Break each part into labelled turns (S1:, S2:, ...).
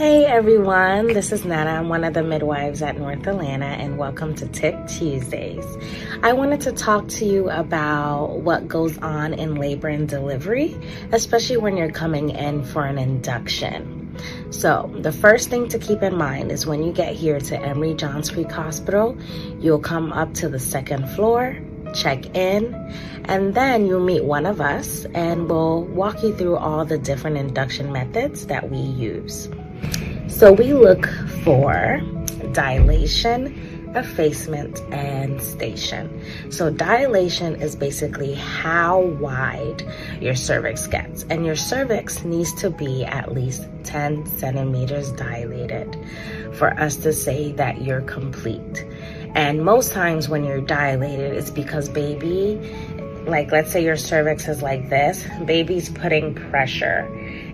S1: Hey everyone, this is Nana. I'm one of the midwives at North Atlanta, and welcome to Tip Tuesdays. I wanted to talk to you about what goes on in labor and delivery, especially when you're coming in for an induction. So the first thing to keep in mind is when you get here to Emory Johns Creek Hospital, you'll come up to the second floor, check in, and then you'll meet one of us and we'll walk you through all the different induction methods that we use. So we look for dilation, effacement, and station. So dilation is basically how wide your cervix gets, and your cervix needs to be at least 10 centimeters dilated for us to say that you're complete. And most times when you're dilated, it's because baby, like let's say your cervix is like this, baby's putting pressure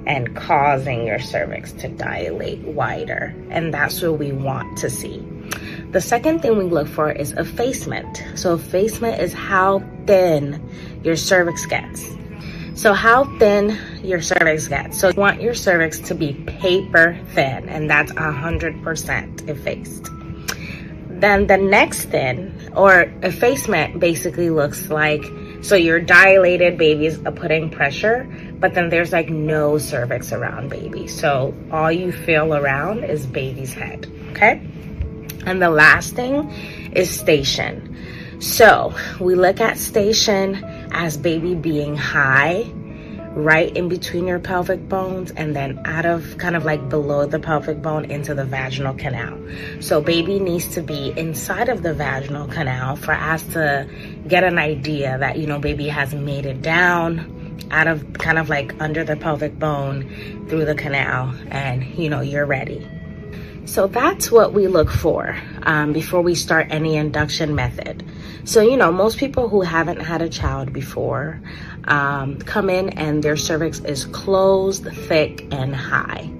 S1: and causing your cervix to dilate wider. And that's what we want to see. The second thing we look for is effacement. So effacement is how thin your cervix gets. So how thin your cervix gets. So you want your cervix to be paper thin, and that's 100% effaced. Then the next thin, or effacement, basically looks like, so you're dilated, baby's putting pressure, but then there's like no cervix around baby. So all you feel around is baby's head, okay? And the last thing is station. So we look at station as baby being high, right in between your pelvic bones, and then out of kind of like below the pelvic bone into the vaginal canal. So baby needs to be inside of the vaginal canal for us to get an idea that, baby has made it down out of kind of like under the pelvic bone through the canal, and you're ready. So that's what we look for before we start any induction method. So, most people who haven't had a child before come in and their cervix is closed, thick, and high.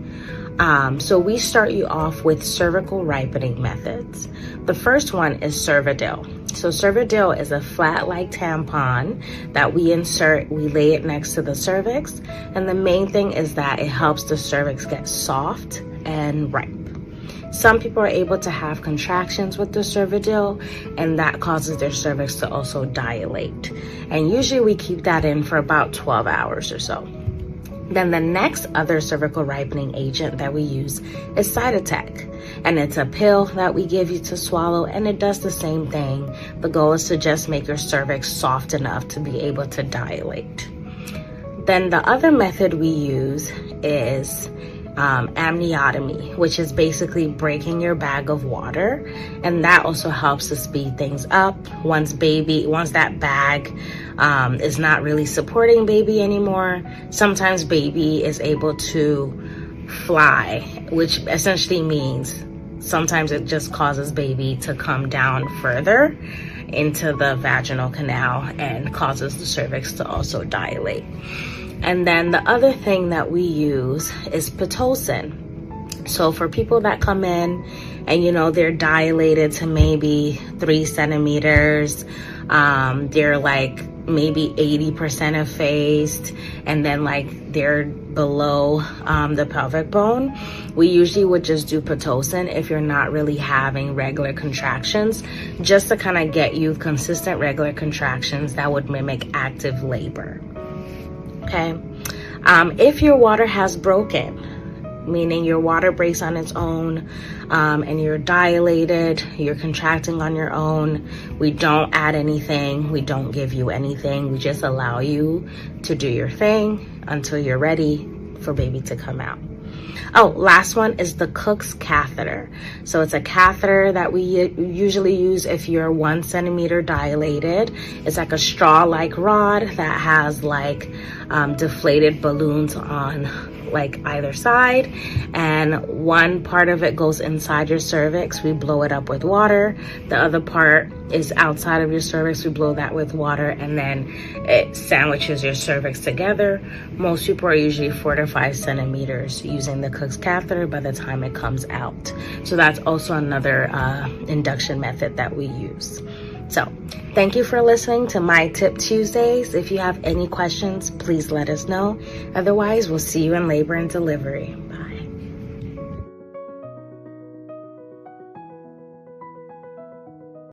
S1: So we start you off with cervical ripening methods. The first one is Cervidil. So Cervidil is a flat-like tampon that we insert, we lay it next to the cervix, and the main thing is that it helps the cervix get soft and ripe. Some people are able to have contractions with the Cervidil, and that causes their cervix to also dilate. And usually we keep that in for about 12 hours or so. Then the next other cervical ripening agent that we use is Cytotec. And it's a pill that we give you to swallow, and it does the same thing. The goal is to just make your cervix soft enough to be able to dilate. Then the other method we use is amniotomy, which is basically breaking your bag of water, and that also helps to speed things up once that bag is not really supporting baby anymore. Sometimes baby is able to fly, which essentially means sometimes it just causes baby to come down further into the vaginal canal and causes the cervix to also dilate. And then the other thing that we use is Pitocin. So for people that come in and, they're dilated to maybe 3 centimeters, they're like maybe 80% effaced, and then like they're below the pelvic bone, we usually would just do Pitocin if you're not really having regular contractions, just to kind of get you consistent regular contractions that would mimic active labor. Okay. If your water has broken, meaning your water breaks on its own, and you're dilated, you're contracting on your own, we don't add anything, we don't give you anything, we just allow you to do your thing until you're ready for baby to come out. Oh, last one is the Cook's catheter. So it's a catheter that we usually use if you're 1 centimeter dilated. It's like a straw-like rod that has like deflated balloons on like either side, and one part of it goes inside your cervix. We blow it up with water. The other part is outside of your cervix. We blow that with water, and then it sandwiches your cervix together. Most people are usually 4 to 5 centimeters using the Cook's catheter by the time it comes out. So that's also another induction method that we use. So thank you for listening to My Tip Tuesdays. If you have any questions, please let us know. Otherwise, we'll see you in labor and delivery.